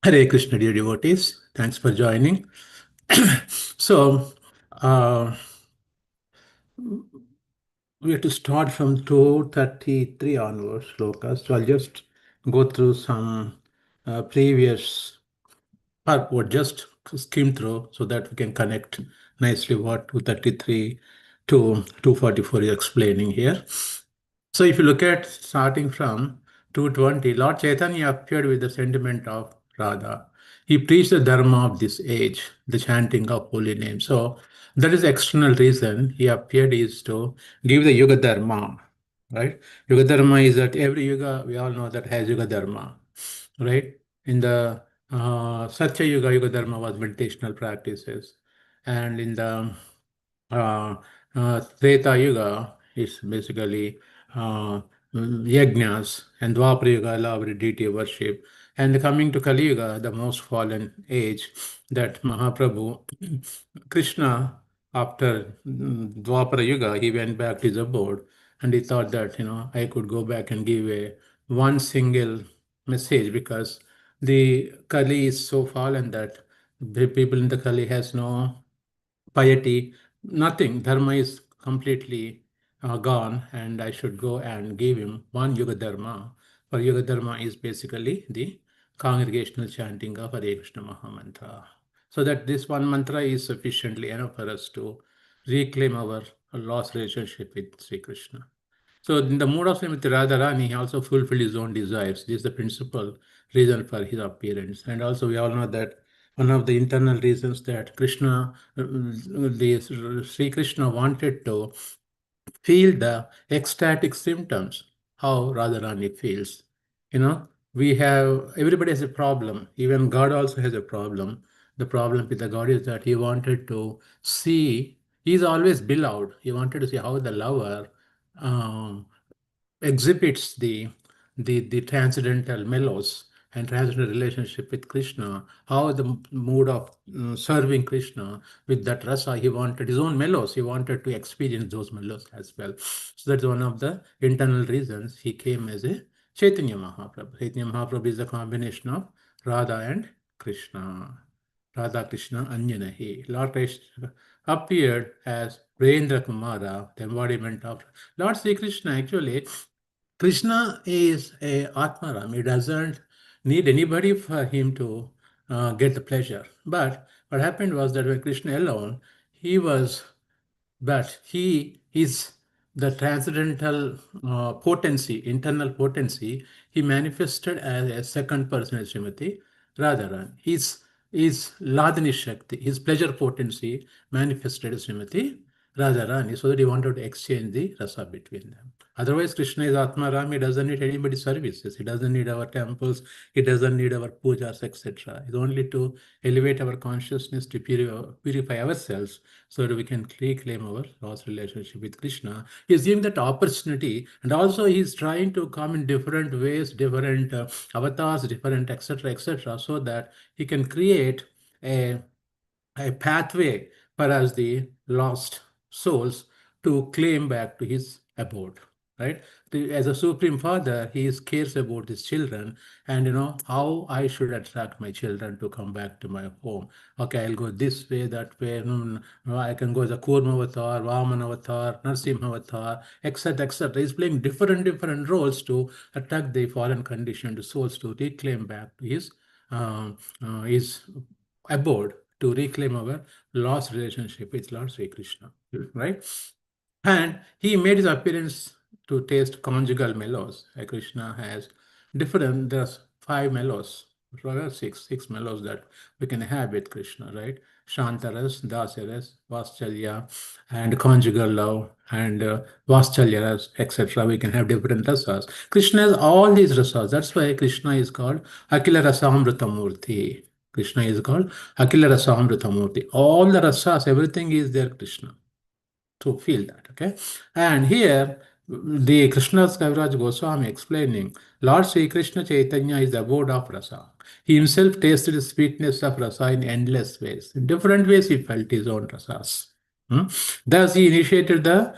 Hare Krishna, dear devotees. Thanks for joining. so, uh, we have to start from 233 onwards, slokas. So, I'll just go through some previous part, or just skim through so that we can connect nicely what 233 to 244 is explaining here. So if you look at starting from 220, Lord Chaitanya appeared with the sentiment of Radha. He preached the dharma of this age, the chanting of holy names. So that is the external reason he appeared is to give the Yuga Dharma, right? Yuga Dharma is that every Yuga, we all know that has Yuga Dharma, right? In the Satya Yuga, Yuga Dharma was meditational practices. And in the uh, Treta Yuga is basically uh, yajnas, and Dwapara Yuga elaborate deity worship. And coming to Kali Yuga, the most fallen age, that Mahaprabhu, Krishna, after Dwapara Yuga, he went back to his abode and he thought that, I could go back and give a one single message because the Kali is so fallen that the people in the Kali has no piety, nothing. Dharma is completely gone, and I should go and give him one Yuga Dharma. For Yuga Dharma is basically the congregational chanting of Hare Krishna Maha Mantra. So that this one mantra is sufficiently enough for us to reclaim our lost relationship with Sri Krishna. So in the mood of Srimati Radharani, he also fulfilled his own desires. This is the principal reason for his appearance. And also we all know that one of the internal reasons that the Sri Krishna wanted to feel the ecstatic symptoms, how Radharani feels. We have, everybody has a problem. Even God also has a problem. The problem with the God is that he wanted to see, he's always beloved. He wanted to see how the lover um, exhibits the transcendental mellows and transcendental relationship with Krishna, how the mood of serving Krishna with that rasa, he wanted his own mellows, he wanted to experience those mellows as well. So that's one of the internal reasons he came as a Chaitanya Mahaprabhu. Chaitanya Mahaprabhu is a combination of Radha and Krishna. Radha Krishna Anjanahi. Lord Krishna appeared as Brendra Kumara, the embodiment of Lord Sri Krishna. Actually, Krishna is a Atmaram. He doesn't need anybody for him to get the pleasure. But what happened was that when Krishna alone, he was, but he is the transcendental potency, internal potency. He manifested as a second person as Srimati Radharan. His Ladani Shakti, his pleasure potency manifested as Srimati Radharani, so that he wanted to exchange the rasa between them. Otherwise, Krishna is Atmaram. He doesn't need anybody's services. He doesn't need our temples. He doesn't need our pujas, etc. It's only to elevate our consciousness to purify ourselves so that we can reclaim our lost relationship with Krishna. He's giving that opportunity, and also he's trying to come in different ways, different avatars, different, etc., so that he can create a a pathway for us, the lost souls, to claim back to his abode, right? As a supreme father, he cares about his children, and how I should attract my children to come back to my home. Okay, I'll go this way, that way. No, I can go as a Kurma avatar, Vaman avatar, Narsimha avatar, etc., etc. He's playing different roles to attract the fallen conditioned souls to reclaim back to his abode, to reclaim our lost relationship with Lord Sri Krishna, right? And he made his appearance to taste conjugal mellows. Krishna has there's five mellows, rather six mellows that we can have with Krishna, right? Shantaras, Dasaras, Vaschalya, and conjugal love, and Vaschalyaras, etc. We can have different rasas. Krishna has all these rasas. That's why Krishna is called Akila Rasamrita Murti. Krishna is called Akila Rasamrita Murti. All the rasas, everything is there, Krishna, to feel that. Okay, and here the Krishna's Kaviraj Goswami explaining Lord Sri Krishna Chaitanya is the abode of rasa. He himself tasted the sweetness of rasa in endless ways. In different ways, he felt his own rasas. Hmm? Thus, he initiated the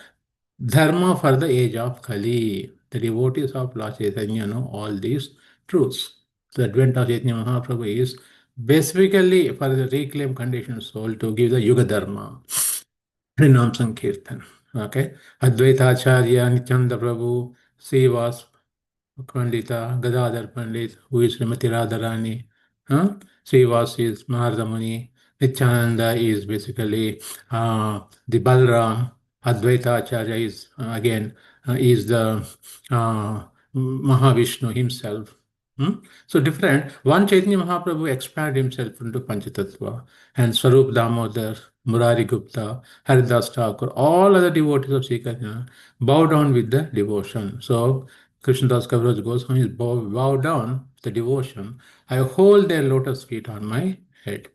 dharma for the age of Kali. The devotees of Lord Chaitanya know all these truths. So the advent of Chaitanya Mahaprabhu is basically for the reclaimed conditioned soul to give the Yuga Dharma, Harinam Sankirtan. Okay. Advaita Acharya, Nityananda Prabhu, Srivas, Pandita, Gadadhar Pandit, who is Srimati Radharani, Srivas is Narada Muni, Nityananda is basically the Balram, Advaita Acharya is is the Mahavishnu himself. So different. One Chaitanya Mahaprabhu expanded himself into Panchatattva, and Swarup Damodar, Murari Gupta, Haridas Thakur, all other devotees of Sri Krishna bow down with the devotion. So Krishnadas Kaviraj Goswami is bow down with the devotion. I hold their lotus feet on my head.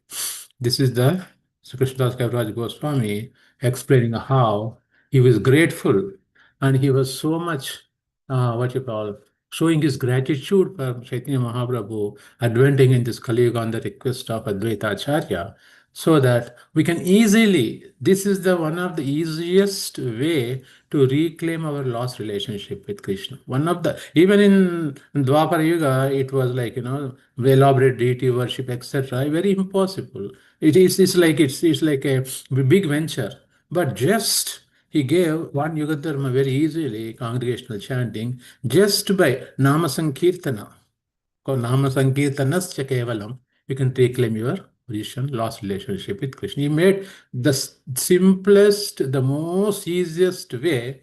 This is the Sri Krishnadas Kaviraj Goswami explaining how he was grateful and he was so much what you call showing his gratitude for Chaitanya Mahaprabhu adventing in this Kali Yuga on the request of Advaita Acharya, so that we can easily, this is the one of the easiest way to reclaim our lost relationship with Krishna. One of the, even in Dwapara Yuga, it was like, elaborate deity worship, etc. Very impossible. It's like a big venture. But just he gave one Yugadharma very easily, congregational chanting, just by Nama Sankirtana. Nama Sankirtanascha Kevalam, you can reclaim your position, lost relationship with Krishna. He made the simplest, the most easiest way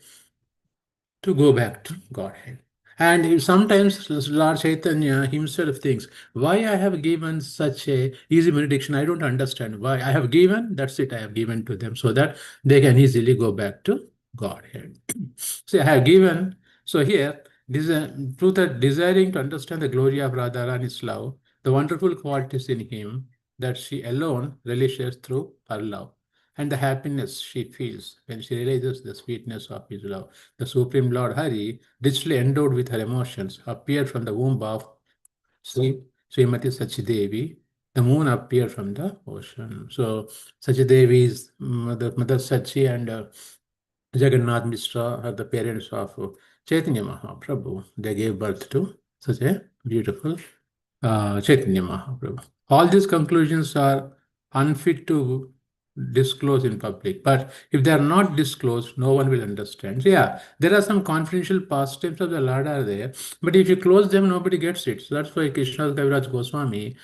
to go back to Godhead. And sometimes Lord Chaitanya himself thinks, why I have given such a easy benediction? I don't understand why. I have given, that's it, I have given to them so that they can easily go back to Godhead. So I have given, so here, through the desiring to understand the glory of Radharani's love, the wonderful qualities in him that she alone relishes through her love, and the happiness she feels when she realizes the sweetness of his love. The Supreme Lord Hari, richly endowed with her emotions, appeared from the womb of Srimati Sachidevi. The moon appeared from the ocean. So Sachidevi is Mother Sachi, and Jagannath Mishra are the parents of Chaitanya Mahaprabhu. They gave birth to such a beautiful Chaitanya Mahaprabhu. All these conclusions are unfit to disclose in public, but if they are not disclosed, no one will understand. So yeah, there are some confidential pastimes of the Lord are there, but if you close them, nobody gets it. So that's why Krishnadas Kaviraj Goswami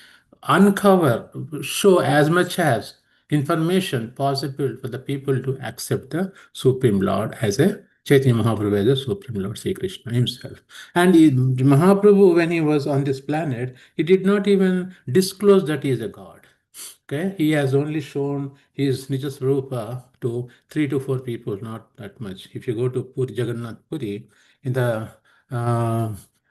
uncover, show as much as information possible for the people to accept the Supreme Lord as a Chaitanya Mahaprabhu as a Supreme Lord Sri Krishna himself. And Mahaprabhu, when he was on this planet, he did not even disclose that he is a God. Okay, he has only shown his Nija Swarupa to 3 to 4 people, not that much. If you go to Puri, Jagannath Puri, in the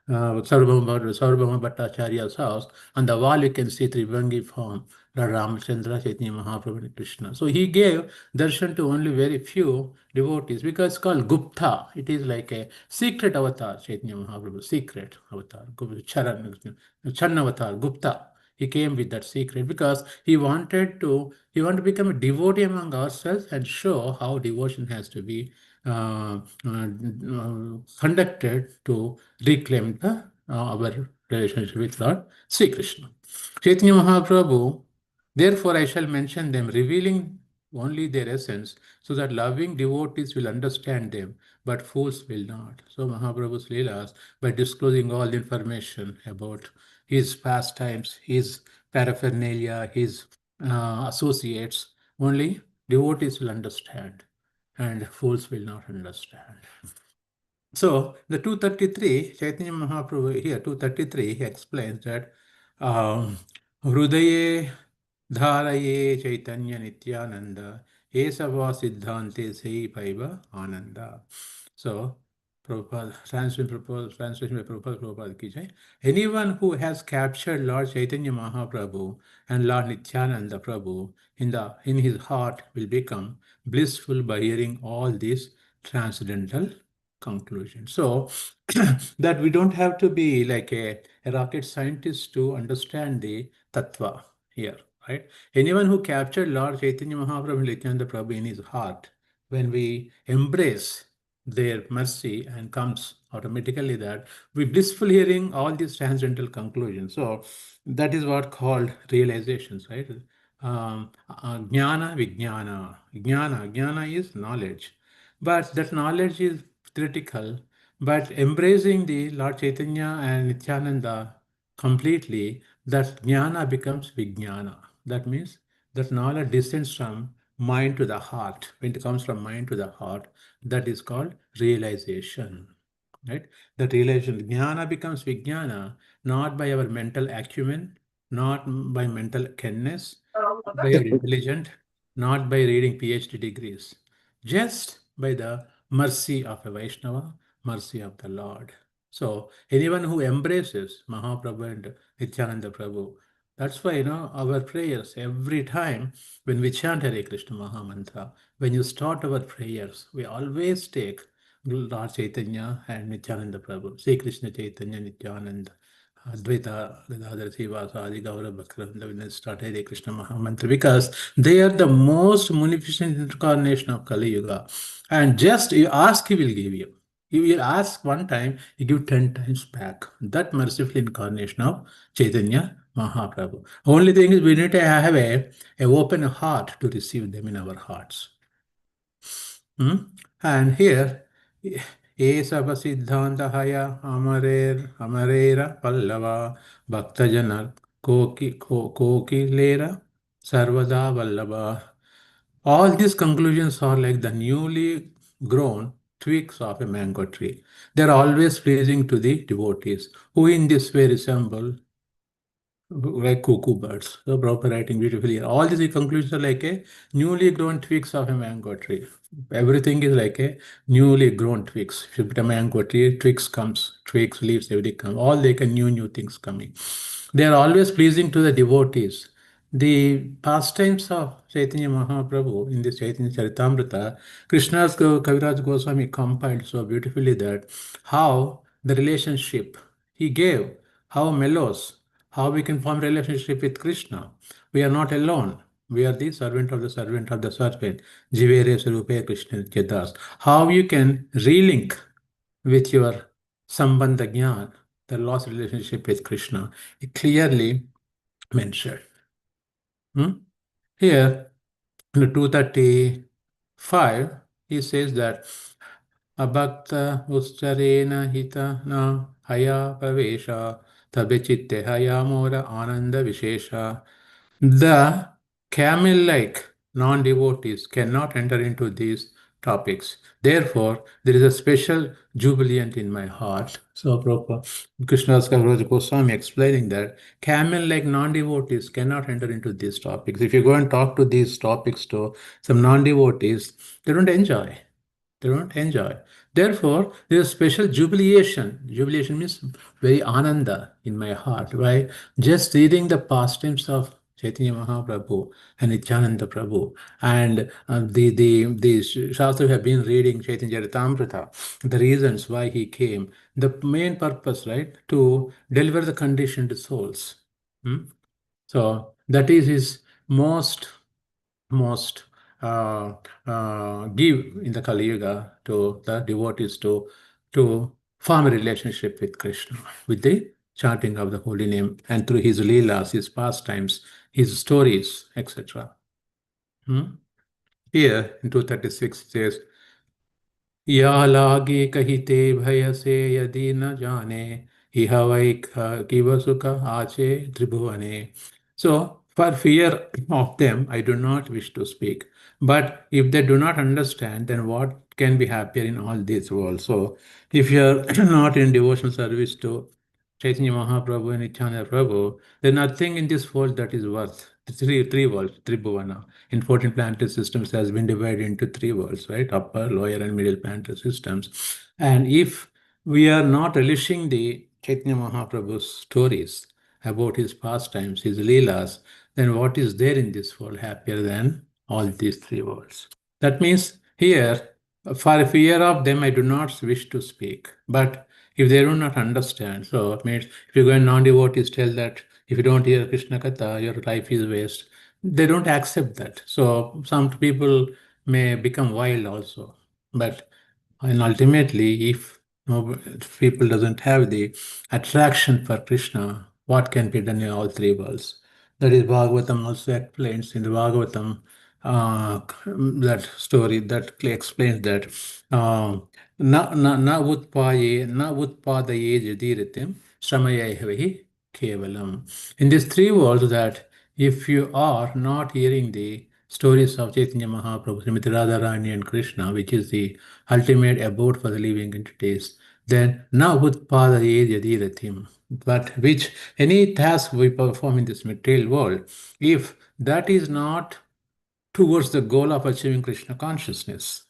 Sarvabhauma Bhattacharya's house, on the wall you can see Trivangi form, Lord Ramachandra, Chaitanya Mahaprabhu, and Krishna. So he gave darshan to only very few devotees because it's called Gupta. It is like a secret avatar, Chaitanya Mahaprabhu, secret avatar, Charan avatar, Gupta. He came with that secret because he wanted to become a devotee among ourselves and show how devotion has to be conducted to reclaim our relationship with Lord Sri Krishna. Chaitanya Mahaprabhu, therefore I shall mention them, revealing only their essence, so that loving devotees will understand them, but fools will not. So Mahaprabhu's Leelas, by disclosing all the information about his pastimes, his paraphernalia, his associates, only devotees will understand, and fools will not understand. So the 233, Chaitanya Mahaprabhu here, 233, he explains that Hrudaye Dharaye Chaitanya Nityananda Esava Siddhante Sei Paiva Ananda. So Prabhupada, translation by Prabhupada ki jai. Anyone who has captured Lord Chaitanya Mahaprabhu and Lord Nityananda Prabhu in his heart will become blissful by hearing all these transcendental conclusion. So that we don't have to be like a rocket scientist to understand the tattva here, right? Anyone who captured Lord Chaitanya Mahaprabhu and Nityananda Prabhu in his heart, when we embrace their mercy and comes automatically that we blissful hearing all these transcendental conclusions. So that is what called realizations, right? Jnana, vijnana. Jnana is knowledge. But that knowledge is theoretical. But embracing the Lord Chaitanya and Nityananda completely, that jnana becomes vijnana. That means that knowledge descends from mind to the heart. When it comes from mind to the heart, that is called realization. Right? That realization, jnana becomes vijnana, not by our mental acumen, not by mental kenness, by our intelligence, not by reading PhD degrees, just by the mercy of a Vaishnava, mercy of the Lord. So anyone who embraces Mahaprabhu and Nityananda Prabhu, that's why our prayers every time when we chant Hare Krishna Maha Mantra, when you start our prayers, we always take Lord Chaitanya and Nityananda Prabhu, Sri Krishna Chaitanya Nityananda. Advaita, Gadadhara Srivasa, Adi Gaura Bhakra, start Hare Krishna Mahamantra because they are the most munificent incarnation of Kali Yuga. And just you ask, he will give you. You will ask one time, he give 10 times back. That merciful incarnation of Chaitanya Mahaprabhu. Only thing is we need to have a open heart to receive them in our hearts. Hmm? And here, Esava Siddhantahaya Amarera Pallava Bhaktajanar Koki Lera Sarvada Vallabha. All these conclusions are like the newly grown twigs of a mango tree. They are always pleasing to the devotees, who in this way resemble like cuckoo birds. So proper writing beautifully. All these conclusions are like a newly grown twigs of a mango tree. Everything is like a newly grown twigs. If you put a mango tree, twigs, leaves, everything come. All like a new things coming. They are always pleasing to the devotees. The pastimes of Chaitanya Mahaprabhu in this Chaitanya Charitamrita, Krishna's Kaviraj Goswami compiled so beautifully that how the relationship he gave, how mellows, how we can form relationship with Krishna. We are not alone. We are the servant of the servant of the servant. Jivere Sarupe Krishna Chedas. How you can relink with your Sambandha Jnana, the lost relationship with Krishna, it clearly mentioned. Hmm? Here, in 235, he says that Abhakta Uscharena Hita na Haya Pravesha Tabechitte Haya Mora Ananda Vishesha. The camel-like non-devotees cannot enter into these topics. Therefore, there is a special jubilant in my heart. So, Krishnadas Kaviraj Goswami explaining that camel-like non-devotees cannot enter into these topics. If you go and talk to these topics to some non-devotees, they don't enjoy. They don't enjoy. Therefore, there is special jubilation. Jubilation means very ananda in my heart. Why? Just reading the pastimes of Chaitanya Mahaprabhu and Nityananda Prabhu and the Shastras have been reading Chaitanya Charitamrita, the reasons why he came, the main purpose, right, to deliver the conditioned souls. Hmm? So that is his most give in the Kali Yuga to the devotees to form a relationship with Krishna, with the chanting of the holy name and through his leelas, his pastimes, his stories, etc. Hmm? Here in 236 it says, या लागे कहिते भय से यदि न जाने इह वै किव सुख आचे त्रिभुवने. So, for fear of them, I do not wish to speak. But if they do not understand, then what can be happier in all this world? So, if you are not in devotional service to Chaitanya Mahaprabhu and Nityananda Prabhu, there's nothing in this world that is worth. Three worlds, Tribhuvana. In 14 planetary systems has been divided into three worlds, right? Upper, lower, and middle planetary systems. And if we are not relishing the Chaitanya Mahaprabhu's stories about his pastimes, his leelas, then what is there in this world happier than all these three worlds? That means here, for fear of them, I do not wish to speak. But if they do not understand, so it means if you go and non-devotees tell that if you don't hear Krishna Katha, your life is waste. They don't accept that. So some people may become wild also. But And ultimately, if people doesn't have the attraction for Krishna, what can be done in all three worlds? That is Bhagavatam also explains in the Bhagavatam, that story that explains that na utpadaye jadiritim shramayaihavi kevalam. In these three worlds, that if you are not hearing the stories of Chaitanya Mahaprabhu, Srimati Radharani and Krishna, which is the ultimate abode for the living entities, then na utpadaye jadiratim. But which any task we perform in this material world, if that is not towards the goal of achieving Krishna consciousness,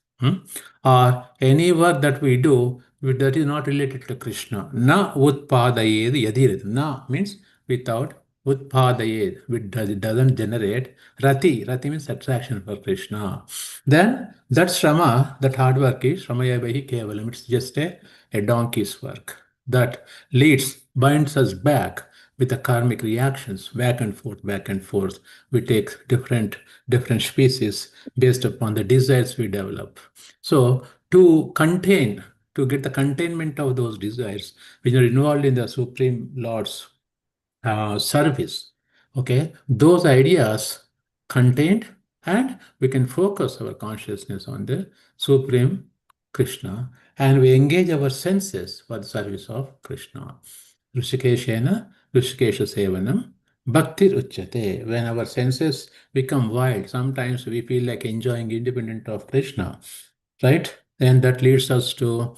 or any work that we do that is not related to Krishna, na utpadayed yadirat. Na means without, utpadayed, which it doesn't generate rati. Rati means attraction for Krishna. Then that shrama, that hard work is shramaya bahi kevalam. It's just a donkey's work that binds us back with the karmic reactions, back and forth. We take different species based upon the desires we develop. So to get the containment of those desires, which are involved in the Supreme Lord's service, okay, those ideas contained, and we can focus our consciousness on the Supreme Krishna, and we engage our senses for the service of Krishna. Rishikeshena, Rishikesha Sevanam, Bhakti Uchyate. When our senses become wild, sometimes we feel like enjoying independent of Krishna, right? And that leads us to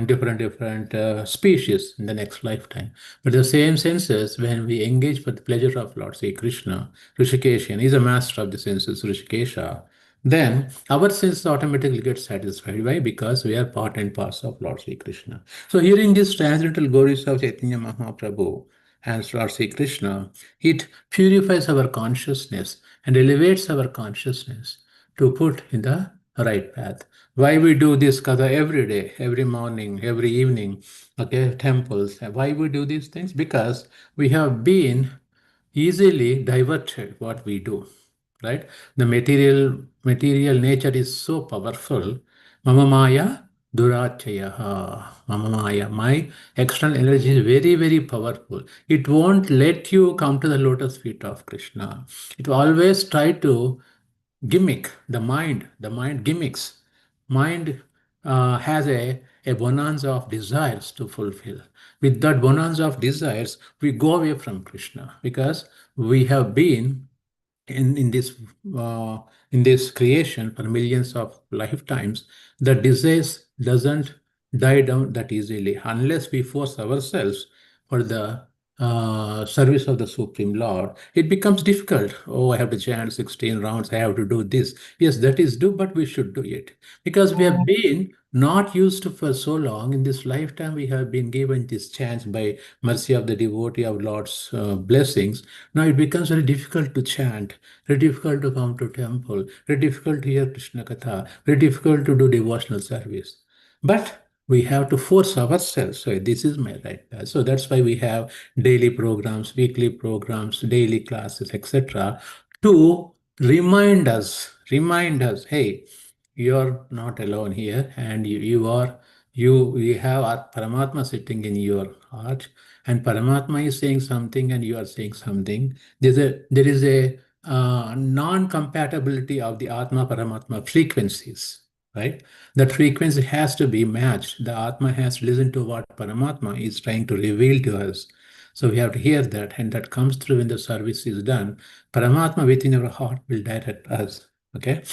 different species in the next lifetime. But the same senses, when we engage for the pleasure of Lord, say Krishna, Rishikeshan is a master of the senses, Rishikesha, then our senses automatically get satisfied. Why? Because we are part and parcel of Lord Sri Krishna. So hearing these transcendental glories of Chaitanya Mahaprabhu and Lord Sri Krishna, it purifies our consciousnness and elevates our consciousness to put in the right path. Why we do this katha every day, every morning, every evening, okay, temples. Why we do these things? Because we have been easily diverted what we do, right? The material nature is so powerful. Mama Maya Durachayaha. Mama Maya, my external energy is very powerful. It won't let you come to the lotus feet of Krishna. It will always try to gimmick the mind gimmicks. Mind has a bonanza of desires to fulfill. With that bonanza of desires, we go away from Krishna because we have been in this uh, in this creation for millions of lifetimes. The desires doesn't die down that easily unless we force ourselves for the service of the Supreme Lord. It becomes difficult. Oh, I have to chant 16 rounds. I have to do this. Yes, that is do, but we should do it because we have been not used to for so long. In this lifetime, we have been given this chance by mercy of the devotee of Lord's blessings. Now it becomes very difficult to chant, very difficult to come to temple, very difficult to hear Krishna Katha, very difficult to do devotional service. But we have to force ourselves. So this is my right path. So that's why we have daily programs, weekly programs, daily classes, etc., to remind us, hey, you're not alone here, and you have Paramatma sitting in your heart, and Paramatma is saying something, and you are saying something. There is a non-compatibility of the Atma Paramatma frequencies, right? That frequency has to be matched. The Atma has to listen to what Paramatma is trying to reveal to us. So we have to hear that, and that comes through when the service is done. Paramatma within our heart will direct us. Okay.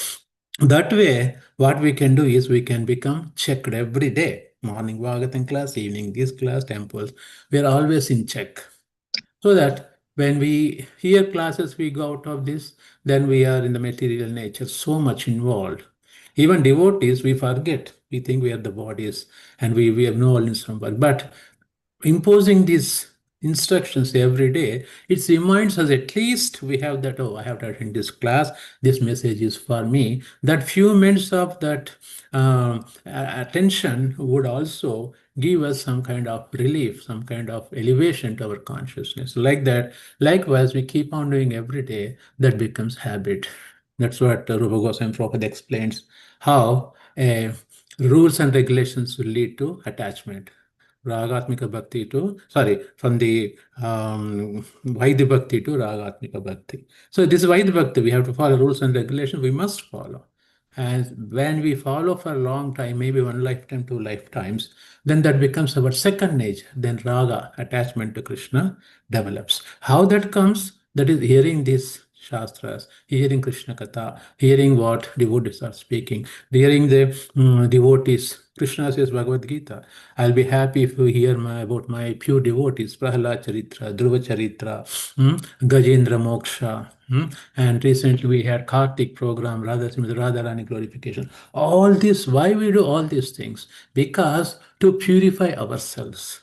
That way, what we can do is we can become checked every day. Morning Bhagavatam class, evening this class, temples. We are always in check. So that when we hear classes, we go out of this, then we are in the material nature so much involved. Even devotees, we forget. We think we are the bodies and we have no knowledge from birth. But imposing these instructions every day, it reminds us at least we have that, oh, I have to attend this class, this message is for me. That few minutes of that attention would also give us some kind of relief, some kind of elevation to our consciousness. Like that, likewise, we keep on doing every day, that becomes habit. That's what Rupa Goswami Prabhupada explains how Rules and regulations will lead to attachment. Ragatmika bhakti to, sorry, from the Vaidhi bhakti to Ragatmika bhakti. So this is Vaidhi bhakti. We have to follow rules and regulations. We must follow. And when we follow for a long time, maybe one lifetime, two lifetimes, then that becomes our second nature. Then raga, attachment to Krishna, develops. How that comes? That is hearing these shastras, hearing Krishna Katha, hearing what devotees are speaking, hearing the devotees. Krishna says Bhagavad Gita, I'll be happy if you hear about my pure devotees, Prahlad Charitra, Dhruva Charitra, Gajendra Moksha. And recently we had Kartik program, Radharani glorification. All this, why we do all these things? Because to purify ourselves.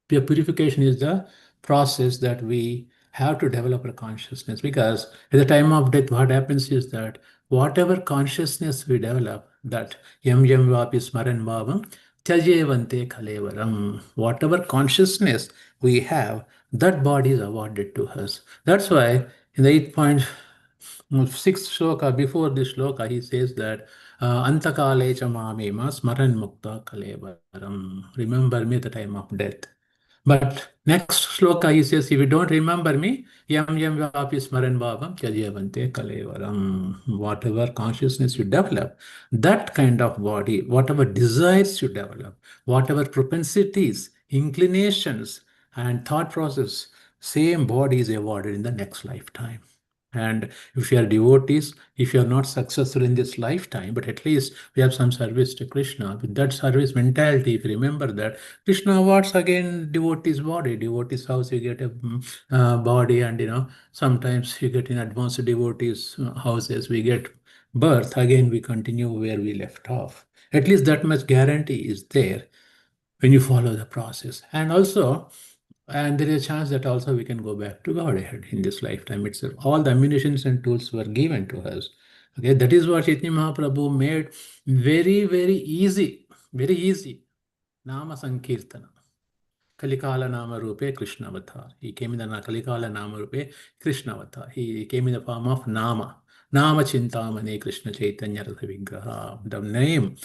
Purification is the process that we have to develop a consciousness, because at the time of death, what happens is that whatever consciousness we develop, that yam vapi smaran bhavam tyajevante kalevaram, whatever consciousness we have, that body is awarded to us. That's why in the 8.6 shloka, before this shloka, he says that antakale cha mamema smaran mukta kalevaram, remember me at the time of death. But next shloka he says, if you don't remember me, yam vapi smaran bhavam tyajevante kalevaram. Whatever consciousness you develop, that kind of body, whatever desires you develop, whatever propensities, inclinations, and thought process, same body is awarded in the next lifetime. And if you are devotees, if you are not successful in this lifetime, but at least we have some service to Krishna, with that service mentality, if you remember that, Krishna awards again devotee's body. Devotee's house, you get a body, and sometimes you get in advanced devotees' houses, we get birth. Again, we continue where we left off. At least that much guarantee is there when you follow the process. And also, and there is a chance that also we can go back to Godhead in this lifetime itself. All the ammunitions and tools were given to us. Okay, that is what Chaitanya Mahaprabhu made very, very easy, very easy. Nama Sankirtana. Kalikala Nama Rupe Krishna Avatar. He came in the Kalikala Nama Rupe Krishna Avatar. He came in the form of Nama. Nama Chintamane Krishna Chaitanya Ratha Vigraha. The name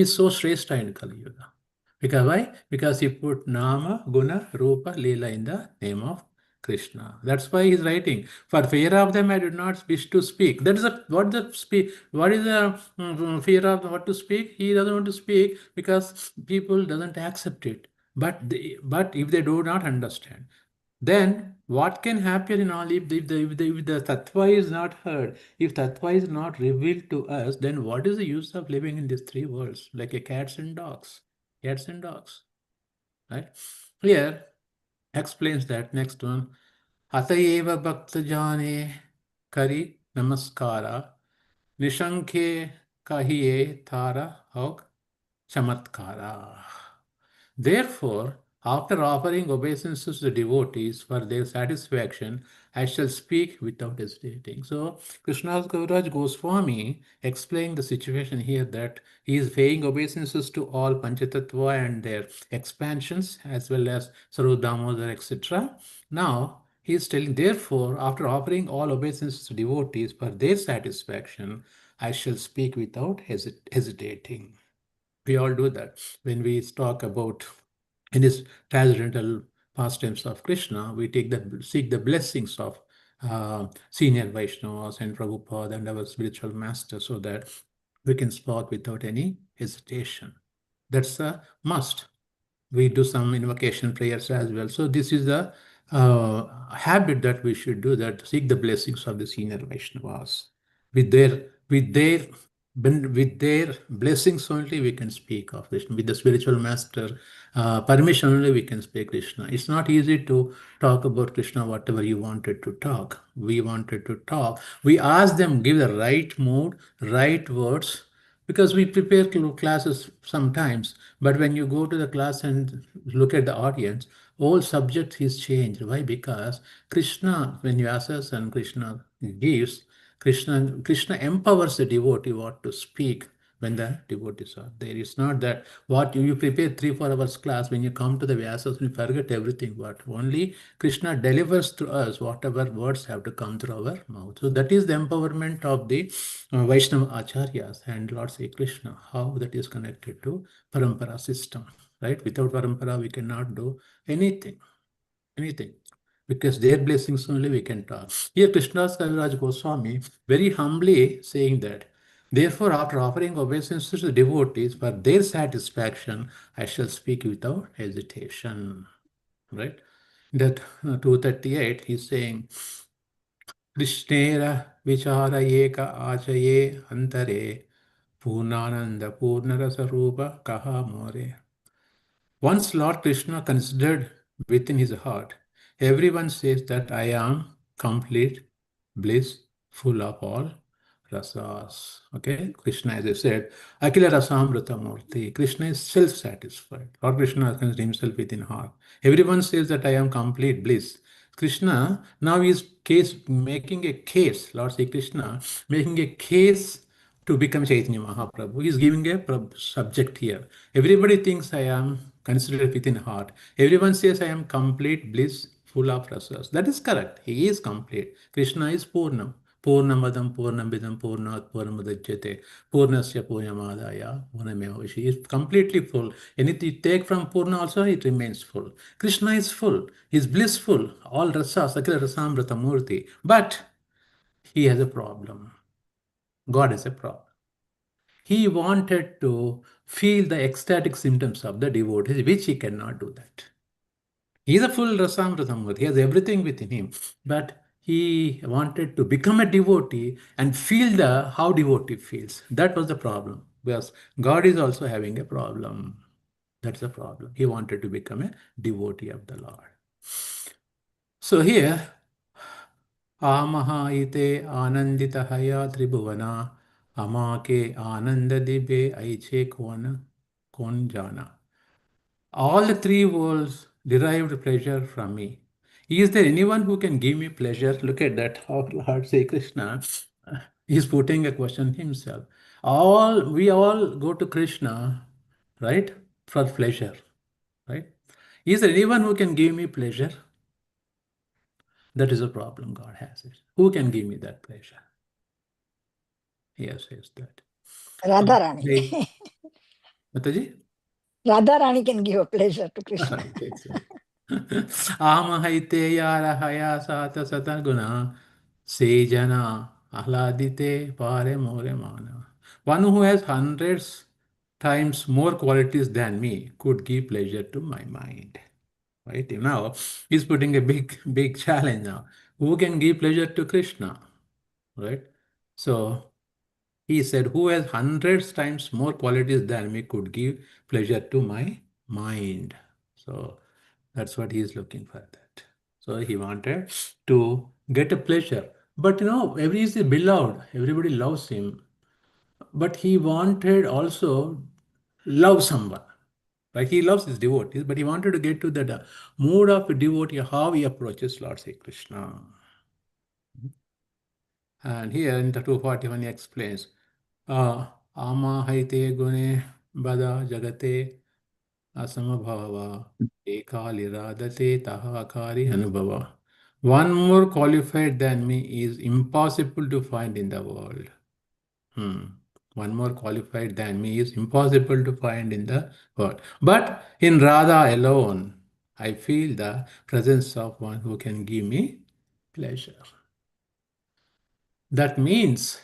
is so shrestha in Kali Yuga. Because why? Because he put Nama, Guna, Rupa, Lila in the name of Krishna. That's why he's writing. For fear of them, I did not wish to speak. That is what the speak. What is the fear of what to speak? He doesn't want to speak because people doesn't accept it. But if they do not understand, then what can happen in all if the tattva is not heard, if tattva is not revealed to us, then what is the use of living in these three worlds like a cats and dogs? Cats and dogs, right? Here explains that next one. Atayeva bhakta jane kari namaskara nishankhe kahiye thara hok chamatkara. Therefore, after offering obeisances to the devotees for their satisfaction, I shall speak without hesitating. So, Krishnadas Kaviraj Goswami explained the situation here that he is paying obeisances to all Panchatattva and their expansions, as well as Saru Damodar, etc. Now, he is telling, therefore, after offering all obeisances to devotees for their satisfaction, I shall speak without hesitating. We all do that when we talk about in his transcendental pastimes of Krishna. We seek the blessings of senior Vaishnavas and Prabhupada and our spiritual master, so that we can speak without any hesitation. That's a must. We do some invocation prayers as well. So this is the habit that we should do, that seek the blessings of the senior Vaishnavas. With their blessings only we can speak of Krishna. With the spiritual master permission only we can speak Krishna. It's not easy to talk about Krishna whatever you wanted to talk. We wanted to talk. We asked them, give the right mood, right words, because we prepare classes sometimes, but when you go to the class and look at the audience, all subject is changed. Why? Because Krishna, when you ask us and Krishna gives, Krishna empowers the devotee what to speak when the devotees are there. It's not that what you prepare 3 4 hours class, when you come to the Vyasas, you forget everything. But only Krishna delivers to us whatever words have to come through our mouth. So that is the empowerment of the Vaishnava Acharyas and Lord Sri Krishna, how that is connected to Parampara system. Right? Without Parampara, we cannot do anything. Anything. Because their blessings only we can talk. Here, Krishnadas Kaviraj Goswami very humbly saying that, therefore, after offering obeisances to the devotees for their satisfaction, I shall speak without hesitation. Right? That 238, he's saying, Krishnera vichara eka achaye antare purnananda purnarasa rupa kaha more. Once Lord Krishna considered within his heart, everyone says that I am complete bliss, full of all rasas. Okay, Krishna, as I said, Akila Rasamrita Murti. Krishna is self-satisfied. Lord Krishna considers himself within heart. Everyone says that I am complete bliss. Krishna now is making a case. Lord Sri Krishna making a case to become Chaitanya Mahaprabhu. He is giving a subject here. Everybody thinks I am considered within heart. Everyone says I am complete bliss, full of rasas. That is correct. He is complete. Krishna is Purnam. Purnamadam Purnamidam Purnat Purnamadajyate Purnasya Purnamadaya Purnameva. He is completely full. Anything you take from Purna also, it remains full. Krishna is full. He is blissful. All rasas, Sakila Rasamrata Murti. But he has a problem. God has a problem. He wanted to feel the ecstatic symptoms of the devotees, which he cannot do that. He is a full Rasamritamurti. He has everything within him. But he wanted to become a devotee and feel the how devotee feels. That was the problem. Because God is also having a problem. That's the problem. He wanted to become a devotee of the Lord. So here, Amaha ite anandita haya tribhuvana amake ananda dibe aiche kon jana. All the three worlds derived pleasure from me. Is there anyone who can give me pleasure? Look at that. How Lord Sri Krishna is putting a question himself. We all go to Krishna, right? For pleasure, right? Is there anyone who can give me pleasure? That is a problem God has it. Who can give me that pleasure? Yes, yes, that. Radharani. Mataji? Radharani can give a pleasure to Krishna. Amahaite yara haya sata sata guna sejana ahladite pare more mana. One who has hundreds times more qualities than me could give pleasure to my mind. Right now, he's putting a big challenge now. Who can give pleasure to Krishna? Right? So he said, who has hundreds times more qualities than me could give pleasure to my mind. So that's what he is looking for that. So he wanted to get a pleasure. But every is beloved. Everybody loves him. But he wanted also love someone. Like he loves his devotees, but he wanted to get to that mood of a devotee, how he approaches Lord Sri Krishna. And here in the 241 he explains, Ama haite gune bada jagate asamabhava ekaliradate tahakari anubhava. One more qualified than me is impossible to find in the world. One more qualified than me is impossible to find in the world. But in Radha alone, I feel the presence of one who can give me pleasure. That means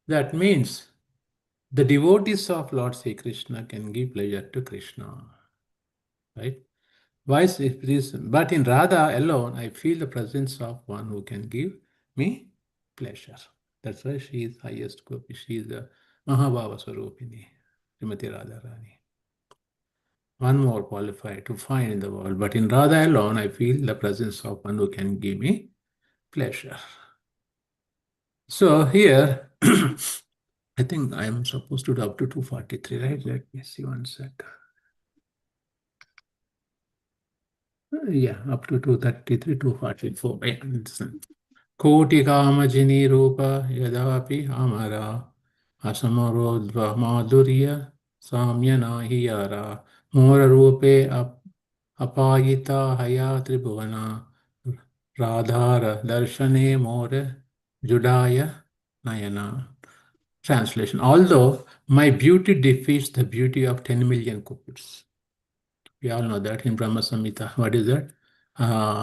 the devotees of Lord Sri Krishna can give pleasure to Krishna. Right? Why is this? But in Radha alone, I feel the presence of one who can give me pleasure. That's why she is highest gopi. She is the Mahabhava Swarupini, Srimati Radharani. One more qualified to find in the world. But in Radha alone, I feel the presence of one who can give me pleasure. So here, I think I'm supposed to do up to 243, right? Let me see one sec. Yeah, up to 233, 244. Koti kamajini rupa yadapi amara Asamorodva Madhurya Samyana Hiyara Mora Rupe Apayita Haya Tribhuvana Radhara Darshane More Judaya Nayana. Translation. Although my beauty defeats the beauty of 10 million cupids. We all know that in Brahma Samhita. What is that? I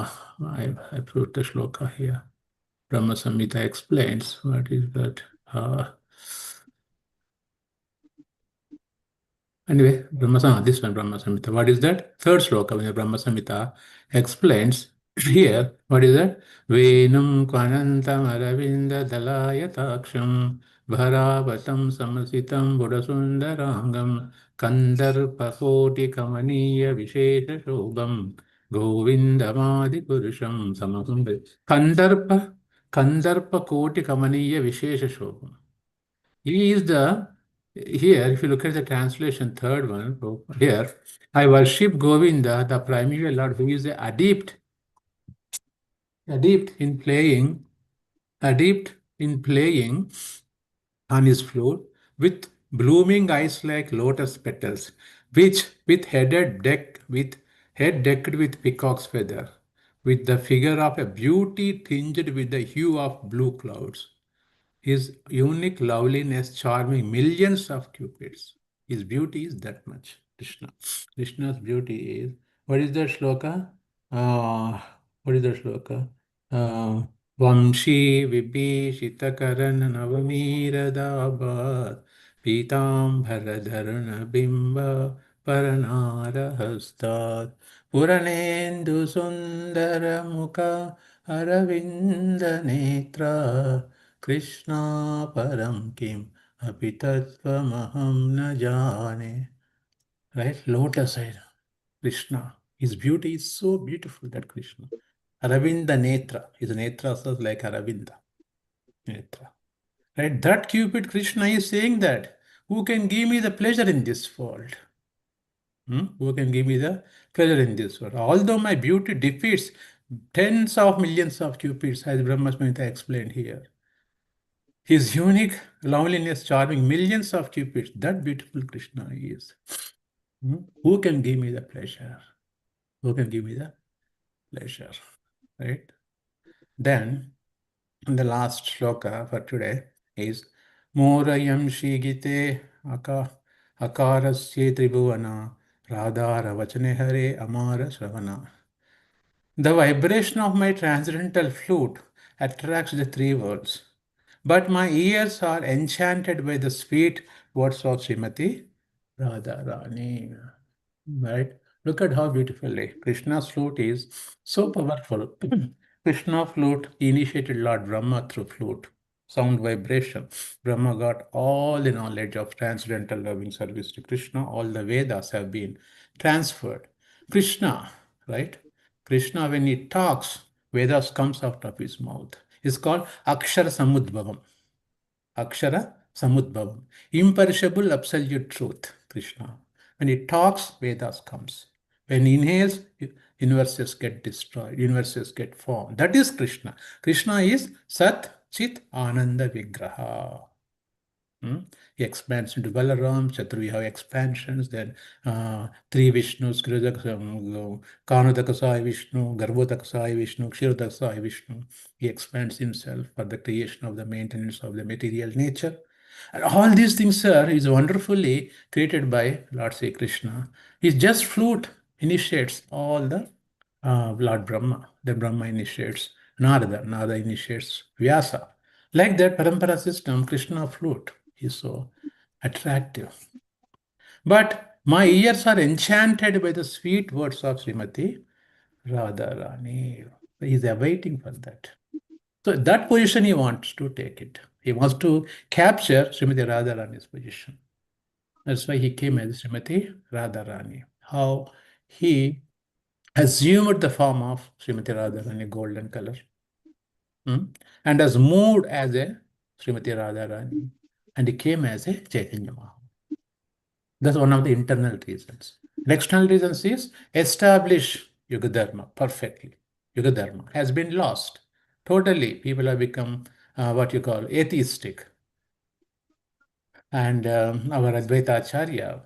put the shloka here. Brahma Samhita explains what is that. Anyway, this one Brahma Samhita. What is that? Third sloka when the Brahma Samhita explains here. What is that? Venum Kwanantam Aravinda Dalayataksham Bharavatam Samasitam Buddhasundarangam Kandarpakoti Kamaniya Vishesha Shobham Govindamadi Purusham Samahum Kandarpa Koti Kamaniya Vishesha Shobham. He is the, here, if you look at the translation, third one, so here, I worship Govinda, the primary Lord, who is the adept adept in playing on his flute with blooming eyes like lotus petals, which with head decked with peacock's feather, with the figure of a beauty tinged with the hue of blue clouds. His unique loveliness charming millions of cupids. His beauty is that much, Krishna. Krishna's beauty is, what is that shloka? Uh, what is that shloka? Uh, Vamshi Vibhishita Karana Navamira Dabhat Pitam Bharadharana Bimba Paranara Hastat Puranendu Sundara Mukha Aravinda Netra Krishna param kim apitattvamaham na jane. Right? Lotus eyed Krishna. His beauty is so beautiful, that Krishna. Aravinda Netra. His Netra is like Aravinda Netra. Right? That Cupid Krishna is saying that. Who can give me the pleasure in this world? Who can give me the pleasure in this world? Although my beauty defeats tens of millions of cupids, as Brahma Samhita explained here. His unique loveliness charming millions of cupids. That beautiful Krishna is. Who can give me the pleasure? Who can give me the pleasure? Right? Then, the last shloka for today is Morayam Shigite Akarasye Tribhuvana Radhara Vachane Hare Amara Sravana. The vibration of my transcendental flute attracts the three worlds, but my ears are enchanted by the sweet words of Srimati Radharani. Right? Look at how beautifully Krishna's flute is so powerful. Krishna flute initiated Lord Brahma through flute, sound vibration. Brahma got all the knowledge of transcendental loving service to Krishna. All the Vedas have been transferred. Krishna, right? Krishna, when he talks, Vedas comes out of his mouth. It's called Akshara Samudbhavam. Akshara Samudbhavam. Imperishable absolute truth, Krishna. When he talks, Vedas comes. When he inhales, universes get destroyed, universes get formed. That is Krishna. Krishna is Sat Chit Ananda Vigraha. He expands into Balaram, Chatru, we have expansions, then three Vishnus, Kanudakasai Vishnu, Garbhodakasai Vishnu, Kshirodakasai Vishnu. He expands himself for the creation of the maintenance of the material nature. And all these things, sir, is wonderfully created by Lord Sri Krishna. His just flute initiates all the Lord Brahma. Then Brahma initiates Narada, Narada initiates Vyasa. Like that parampara system, Krishna flute is so attractive. But my ears are enchanted by the sweet words of Srimati Radharani. He is awaiting for that. So that position he wants to take it. He wants to capture Srimati Radharani's position. That's why he came as Srimati Radharani. How he assumed the form of Srimati Radharani, golden color, and has moved as a Srimati Radharani, and he came as a Chaitanya Mahaprabhu. That's one of the internal reasons. The external reasons is establish Yuga Dharma perfectly. Yuga Dharma has been lost. Totally, people have become what you call atheistic. And our Advaita Acharya,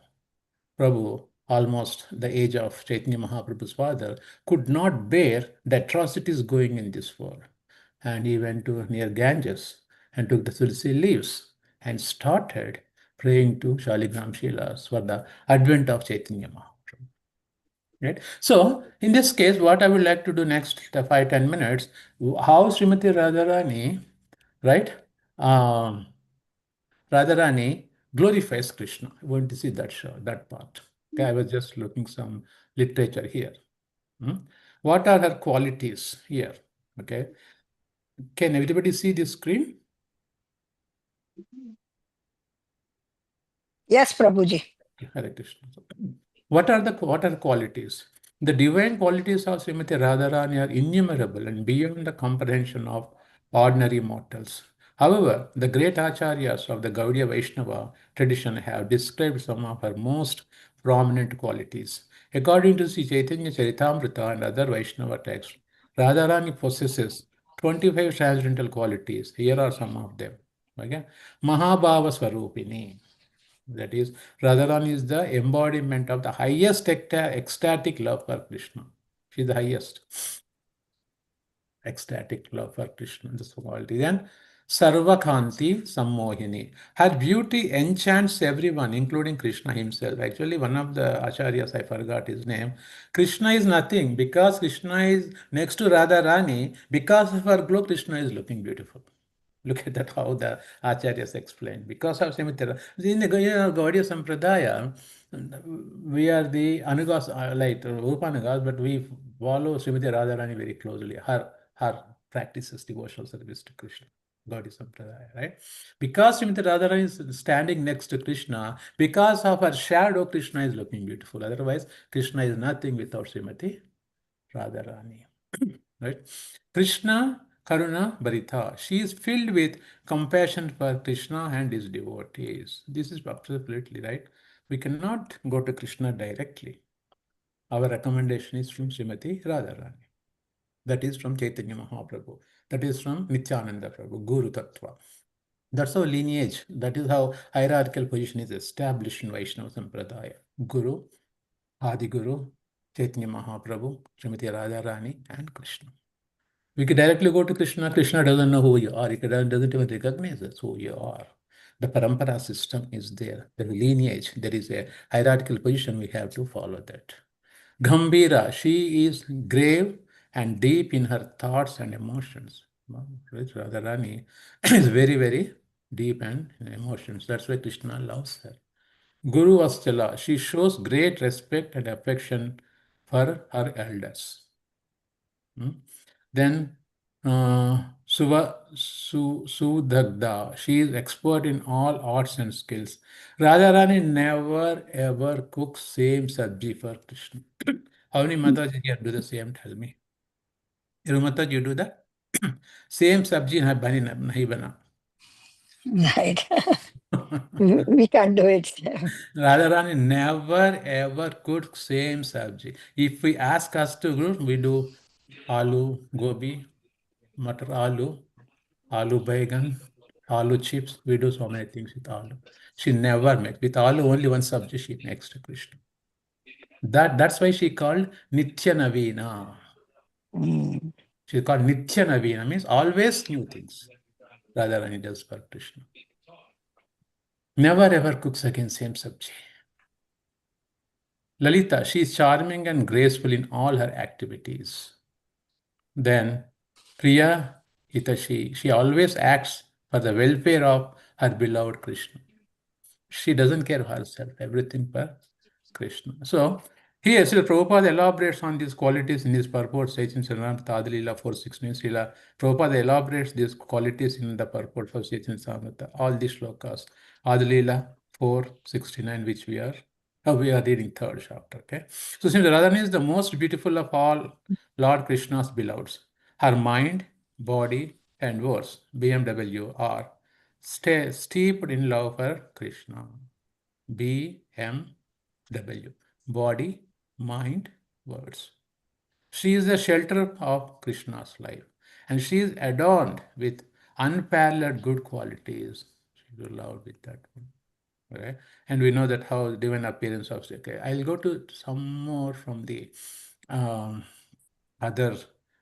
Prabhu, almost the age of Chaitanya Mahaprabhu's father, could not bear the atrocities going in this world. And he went to near Ganges and took the tulsi leaves and started praying to Shaligram Shilas for the advent of Chaitanya Mahaprabhu. Right? So, in this case, what I would like to do next 5-10 minutes, how Srimati Radharani, right? Um, Radharani glorifies Krishna. I want to see that show, that part. Okay, I was just looking some literature here. Hmm? What are her qualities here? Okay, can everybody see this screen? Yes, Prabhuji. Hare Krishna. What are qualities? The divine qualities of Srimati Radharani are innumerable and beyond the comprehension of ordinary mortals. However, the great acharyas of the Gaudiya Vaishnava tradition have described some of her most prominent qualities. According to Sri Chaitanya Charitamrita and other Vaishnava texts, Radharani possesses 25 transcendental qualities. Here are some of them. Okay? Mahabhava Swarupini. That is, Radharani is the embodiment of the highest ecstatic love for Krishna. She is the highest ecstatic love for Krishna. This is quality. Then Sarvakhanti Sammohini. Her beauty enchants everyone, including Krishna himself. Actually, one of the acharyas, I forgot his name. Krishna is nothing. Because Krishna is next to Radharani, because of her glow, Krishna is looking beautiful. Look at that, how the acharyas explain. Because of Samitara, in the Gaudiya Sampradaya, we are the Anugas, like Upanugas, but we follow Srimati Radharani very closely. Her practices devotional service to Krishna. Gaudiya Sampradaya, right? Because Srimati Radharani is standing next to Krishna, because of her shadow, Krishna is looking beautiful. Otherwise, Krishna is nothing without Srimati Radharani. Right? Krishna Karuna Bharita. She is filled with compassion for Krishna and his devotees. This is absolutely right. We cannot go to Krishna directly. Our recommendation is from Srimati Radharani. That is from Chaitanya Mahaprabhu. That is from Nityananda Prabhu, Guru Tattva. That's our lineage. That is how hierarchical position is established in Vaishnava Sampradaya. Guru, Adi Guru, Chaitanya Mahaprabhu, Srimati Radharani, and Krishna. We could directly go to Krishna. Krishna doesn't know who you are. He doesn't even recognize us who you are. The parampara system is there. The lineage, there is a hierarchical position. We have to follow that. Gambhira, she is grave and deep in her thoughts and emotions. Radharani is very, very deep and in emotions. That's why Krishna loves her. Guru Vaschala, she shows great respect and affection for her elders. Hmm? Then Sudagda, she is expert in all arts and skills. Radharani never ever cooks same sabji for Krishna. How many Mataji here do the same? Tell me. Irumata, you do that? Same sabji nahi bana. Right. We can't do it. Radharani never ever cooked same sabji. If we ask us to do, we do aloo, gobi, matar aloo baigan, aloo chips. We do so many things with aloo. She never makes. With aloo, only one subject she makes to Krishna. That's why she called Nitya Navina. Mm. She called Nitya Navina, means always new things. Radharani does for Krishna. Never ever cooks again same subject. Lalita, she is charming and graceful in all her activities. Then Priya Hitashi, she always acts for the welfare of her beloved Krishna. She doesn't care for herself, everything for Krishna. So here, Srila Prabhupada elaborates on these qualities in his purport, Chaitanya Charitamrita Adilila 416. Srila Prabhupada elaborates these qualities in the purport for Chaitanya Charitamrita, all these shlokas, Adilila 469, which we are reading third chapter. Okay. So Srimati Radharani is the most beautiful of all Lord Krishna's beloveds. Her mind, body, and words, BMW, are steeped in love for Krishna. BMW, body, mind, words. She is the shelter of Krishna's life, and she is adorned with unparalleled good qualities. She is loved with that one. Okay? And we know that how divine appearance of, okay, I'll go to some more from the um, other.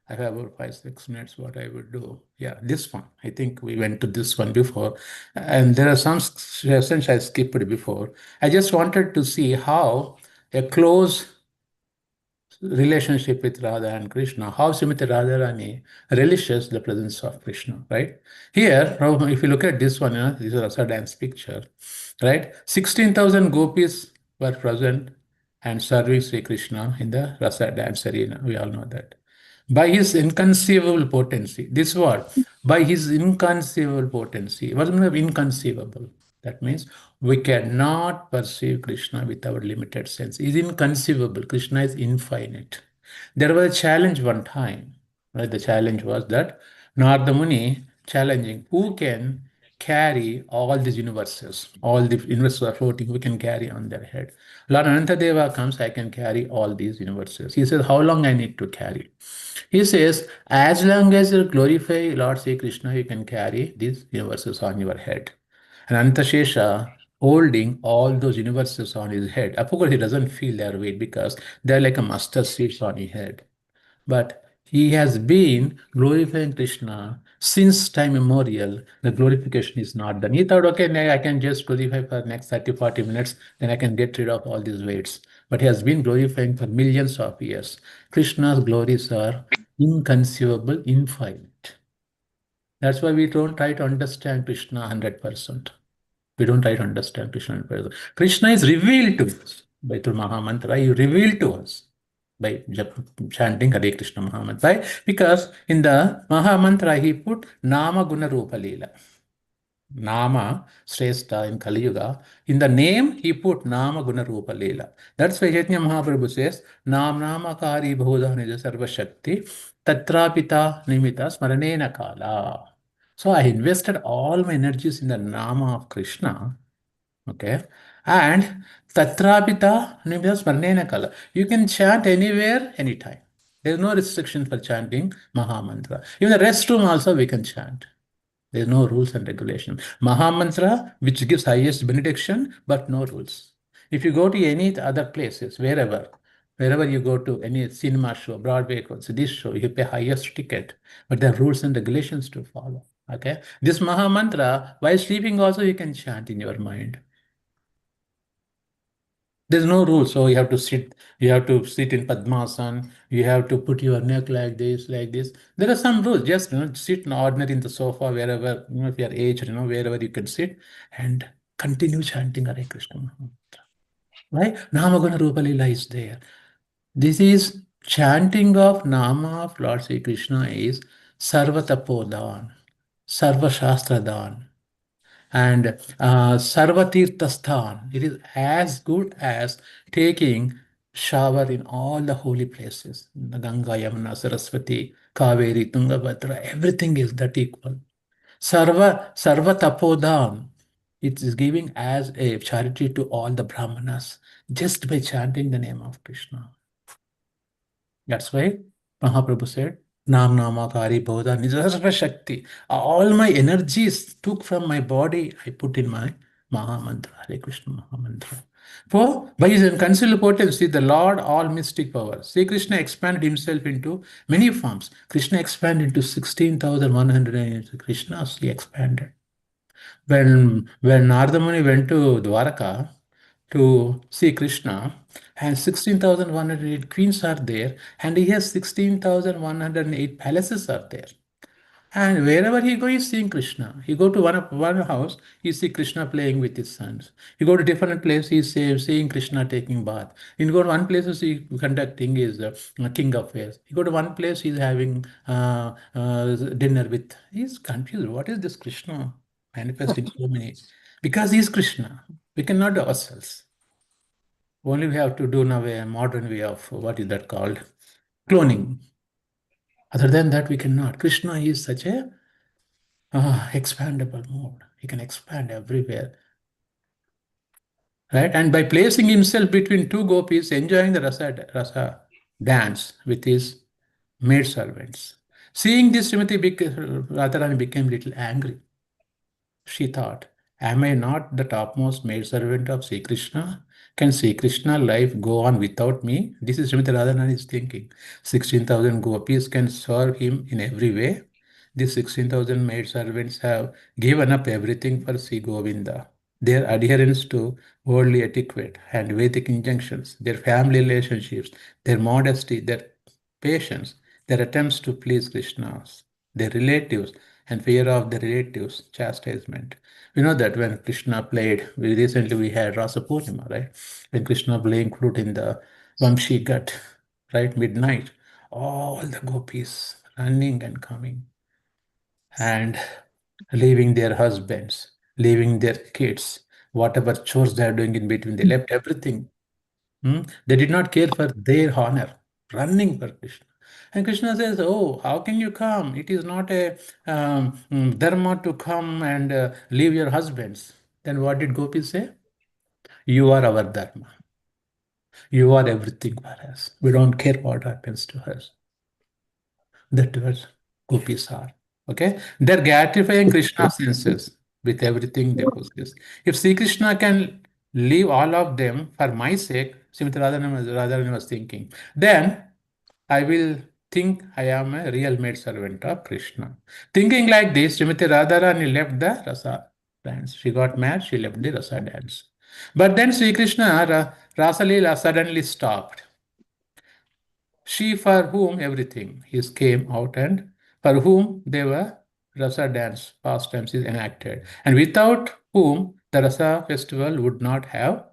I have about 5, 6 minutes. What I would do? Yeah, this one. I think we went to this one before, and there are some sessions I skipped before. I just wanted to see how a close relationship with Radha and Krishna, how Srimati Radharani relishes the presence of Krishna, right? Here, now, if you look at this one, this is a Rasa dance picture, right? 16,000 gopis were present and serving Sri Krishna in the Rasa dance arena. We all know that. By his inconceivable potency, this word, by his inconceivable potency, what means of inconceivable? That means we cannot perceive Krishna with our limited sense. It is inconceivable. Krishna is infinite. There was a challenge one time. Right? The challenge was that Narada Muni challenging who can carry all these universes, all the universes are floating, who can carry on their head. Lord Anantadeva comes, I can carry all these universes. He says, how long I need to carry? He says, as long as you glorify Lord Sri Krishna, you can carry these universes on your head. And Antashesha holding all those universes on his head. Of course, he doesn't feel their weight because they're like a mustard seeds on his head. But he has been glorifying Krishna since time immemorial. The glorification is not done. He thought, okay, now I can just glorify for the next 30, 40 minutes, then I can get rid of all these weights. But he has been glorifying for millions of years. Krishna's glories are inconceivable, infinite. That's why we don't try to understand Krishna 100%. We don't try to understand Krishna 100%. Krishna is revealed to us by through Mahamantra. He revealed to us by chanting Hare Krishna Mahamantra. Why? Because in the Mahamantra he put Nama Guna Rupa Lila. Nama Shrestha in Kali Yuga. In the name, he put Nama Guna Rupa Leela. That's why Chaitanya Mahaprabhu says, Nam Nama Kari Bhuda Nija Sarva Shakti Tatrapita Nimita Smaranena Kala. So I invested all my energies in the Nama of Krishna. Okay. And Tatrapita Nimita Smaranena Kala. You can chant anywhere, anytime. There's no restriction for chanting Mahamantra. Even the restroom also we can chant. There's no rules and regulation. Mahamantra, which gives highest benediction, but no rules. If you go to any other places, wherever you go to any cinema show, Broadway concert, this show, you pay highest ticket, but there are rules and regulations to follow. Okay. This Mahamantra, while sleeping also you can chant in your mind. There's no rule. So you have to sit in Padmasan, you have to put your neck like this, like this. There are some rules. Just sit in ordinary in the sofa, wherever, if you're aged, wherever you can sit and continue chanting Hare Krishna Mahamantra. Right? Namaguna Rupa Lila is there. This is chanting of Nama of Lord Sri Krishna is Sarva Tapodan, Sarva Shastra Dan and Sarvatirthasthan. It is as good as taking shower in all the holy places. The Ganga, Yamuna, Saraswati, Kaveri, Tungabhadra, everything is that equal. Sarva Tapodhan. It is giving as a charity to all the Brahmanas just by chanting the name of Krishna. That's why Mahaprabhu said, Nam Namakari Bodha Nijasva Shakti. All my energies took from my body, I put in my Mahamantra, Hare Krishna Mahamantra. For by his inconceivable potency, the Lord all mystic power. Sri Krishna expanded himself into many forms. Krishna expanded into 16,180 Krishnas, he expanded. When Narada Muni went to Dwaraka to see Krishna, and 16,108 queens are there, and he has 16,108 palaces are there. And wherever he goes, he's seeing Krishna. He go to one house, he see Krishna playing with his sons. You go to different place, he's seeing Krishna taking bath. You go to one place, he's conducting his king affairs. You go to one place, he's having dinner with. He's confused. What is this Krishna manifesting so many? Because he's Krishna. We cannot do ourselves. Only we have to do now a modern way of what is that called? Cloning. Other than that, we cannot. Krishna is such a expandable mode. He can expand everywhere. Right? And by placing himself between two gopis, enjoying the rasa dance with his maid servants. Seeing this, Radharani became little angry. She thought, Am I not the topmost maidservant of Sri Krishna? Can Sri Krishna life go on without me? This is Srimati Radharani's thinking. 16,000 gopis can serve him in every way. These 16,000 maidservants have given up everything for Sri Govinda. Their adherence to worldly etiquette and Vedic injunctions, their family relationships, their modesty, their patience, their attempts to please Krishna, their relatives, and fear of the relatives' chastisement. We know that when Krishna played, we had Rasa Purnima, right? When Krishna playing flute in the Vamshi Ghat, right, midnight, all the gopis running and coming and leaving their husbands, leaving their kids, whatever chores they are doing in between, they left everything. They did not care for their honor, running for Krishna. And Krishna says, "Oh, how can you come? It is not a dharma to come and leave your husbands." Then what did Gopi say? You are our dharma. You are everything for us. We don't care what happens to us. That was gopis are. Okay? They're gratifying Krishna's senses with everything they possess. If Sri Krishna can leave all of them for my sake, Srimati Radharani was thinking, then I will think I am a real maid servant of Krishna. Thinking like this, Srimati Radharani left the rasa dance. She got mad, she left the rasa dance. But then Sri Krishna, Rasa Leela suddenly stopped. She for whom everything is came out and for whom they were rasa dance pastimes is enacted, and without whom the rasa festival would not have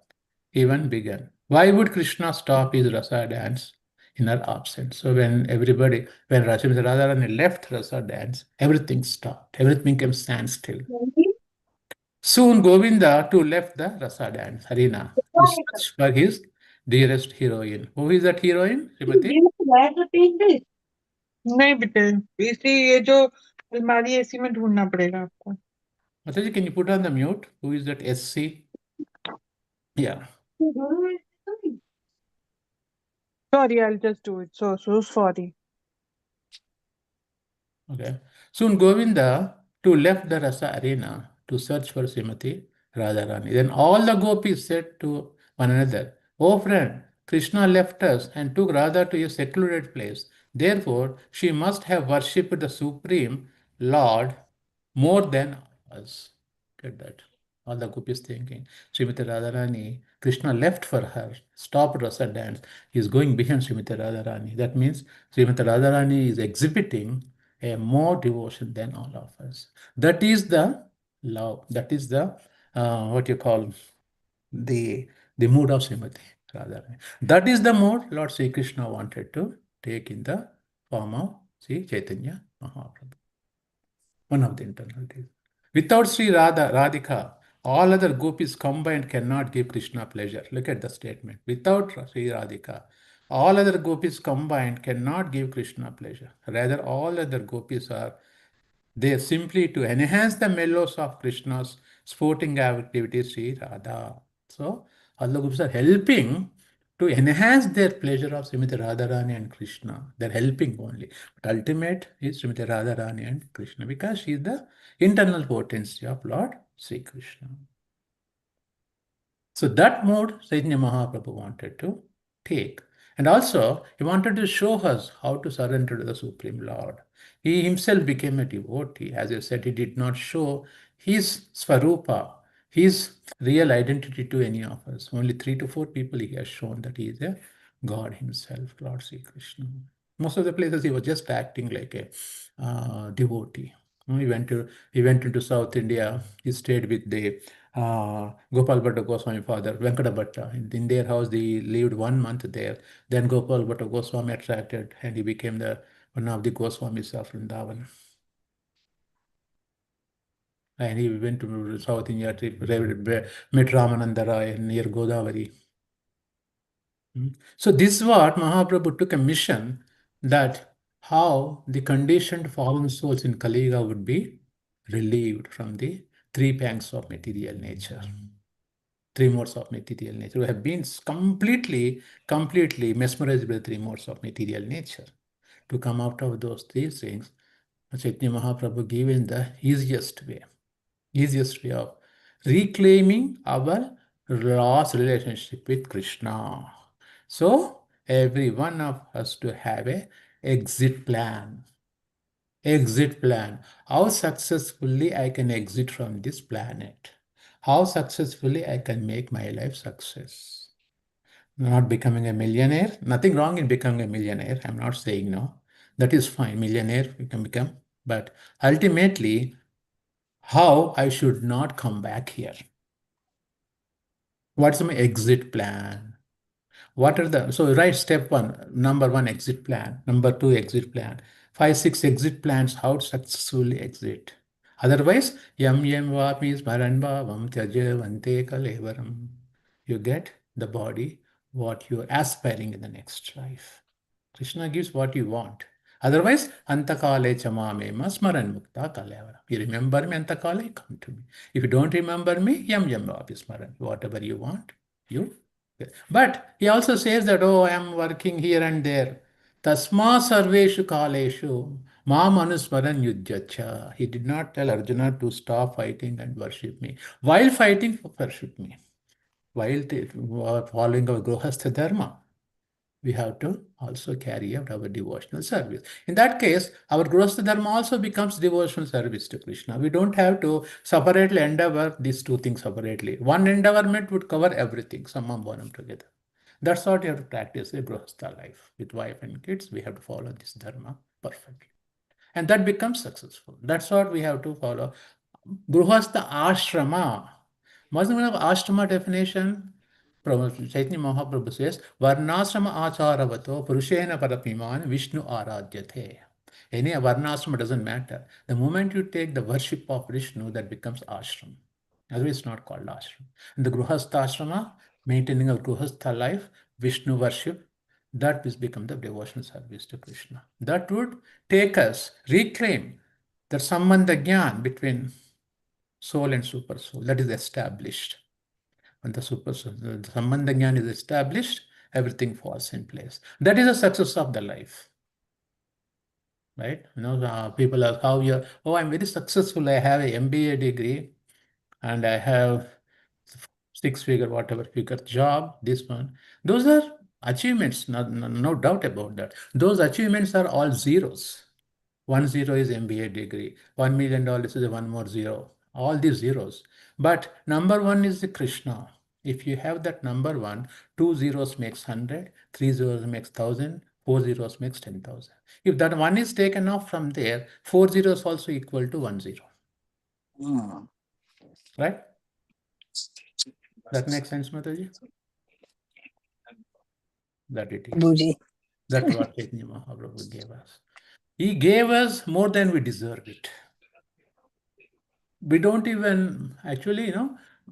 even begun. Why would Krishna stop his rasa dance in her absence? So when Rashmi Radharani left rasa dance, everything stopped. Everything became standstill. Soon Govinda too left the rasa dance arena to search for his dearest heroine. Who is that heroine, Srimati? नहीं बेटे, इसी ये जो अलमारी ऐसी में ढूंढना पड़ेगा आपको. Mataji, can you put on the mute? Who is that SC? Yeah. Sorry, I'll just do it. So sorry. Okay. Soon Govinda too left the Rasa arena to search for Srimati Radharani. Then all the gopis said to one another, "Oh friend, Krishna left us and took Radha to a secluded place. Therefore, she must have worshipped the Supreme Lord more than us." Get that. All the gopis thinking. Srimati Radharani, Krishna left for her, stopped Rasa dance. He is going behind Srimati Radharani. That means Srimati Radharani is exhibiting a more devotion than all of us. That is the love. That is the what you call the mood of Srimati Radharani. That is the mood Lord Sri Krishna wanted to take in the form of Sri Chaitanya Mahaprabhu. One of the internalities. Without Sri Radhika, all other gopis combined cannot give Krishna pleasure. Look at the statement. Without Sri Radhika, all other gopis combined cannot give Krishna pleasure. Rather, all other gopis are there simply to enhance the mellows of Krishna's sporting activities, Sri Radha. So, all the gopis are helping to enhance their pleasure of Srimati Radharani and Krishna. They're helping only. But ultimate is Srimati Radharani and Krishna because she is the internal potency of Lord Sri Krishna. So that mode Chaitanya Mahaprabhu wanted to take. And also, he wanted to show us how to surrender to the Supreme Lord. He himself became a devotee. As I said, he did not show his Swarupa, his real identity to any of us. Only 3 to 4 people he has shown that he is a God himself, Lord Sri Krishna. Most of the places he was just acting like a devotee. He went into South India. He stayed with the Gopal Bhatta Goswami father, Venkata Bhatta. In their house, they lived 1 month there. Then Gopal Bhatta Goswami attracted, and he became one of the Goswamis of Vrindavan. And he went to South India, met Ramananda Rai near Godavari. So this is what Mahaprabhu took a mission that how the conditioned fallen souls in Kali Yuga would be relieved from the 3 pangs of material nature. 3 modes of material nature. We have been completely mesmerized by the 3 modes of material nature. To come out of those 3 things, Chaitanya Mahaprabhu given the easiest way of reclaiming our lost relationship with Krishna. So every one of us to have a exit plan. Exit plan. How successfully I can exit from this planet. How successfully I can make my life success. Not becoming a millionaire. Nothing wrong in becoming a millionaire. I'm not saying no. That is fine. Millionaire we can become. But ultimately, how I should not come back here. What's my exit plan? What are the, so right, step one, number one, exit plan. Number two, exit plan. 5, 6 exit plans, how to successfully exit. Otherwise, yam yam vapi smaran bhavam tyaja vante kalevaram. You get the body, what you're aspiring in the next life. Krishna gives what you want. Otherwise, antakale chamame smaran mukta kalevara. You remember me, antakale, come to me. If you don't remember me, yam yam vapi smaran. Whatever you want, you. But he also says that, oh, I am working here and there. Tasma sarveshu kaleshu mam anusmaran yudhyacha. He did not tell Arjuna to stop fighting and worship me. While fighting, worship me. While following our Grihastha Dharma, we have to also carry out our devotional service. In that case, our Grihastha Dharma also becomes devotional service to Krishna. We don't have to separately endeavor these two things separately. One endeavorment would cover everything, summam bonum together. That's what you have to practice in Grihastha life. With wife and kids, we have to follow this Dharma perfectly. And that becomes successful. That's what we have to follow. Grihastha ashrama. What's the meaning of ashrama definition? Chaitanya Mahaprabhu says, Varnasrama acharavato purushena parapiman Vishnu aradhyate. Any Varnasrama doesn't matter. The moment you take the worship of Vishnu, that becomes ashram. Otherwise, it's not called ashram. In the Grihastha ashrama, maintaining a Grihastha life, Vishnu worship, that will become the devotional service to Krishna. That would take us, reclaim the sambandha jnana between soul and super soul. That is established. When the super soul, the sambandha jnana is established, everything falls in place. That is the success of the life. Right? People ask how you're, oh, I'm very successful. I have a MBA degree and I have 6-figure, whatever figure job, this one. Those are achievements, no doubt about that. Those achievements are all zeros. 1 0 is MBA degree. $1 million is one more zero. All these zeros. But number one is the Krishna. If you have that number one, 2 zeros makes 100, 3 zeros makes 1,000, 4 zeros makes 10,000. If that one is taken off from there, 4 zeros also equal to 1 0. Mm. Right? That makes sense, Mataji? That it is. Prabhuji. That's what Chaitanya Mahaprabhu gave us. He gave us more than we deserve it. We don't even, actually,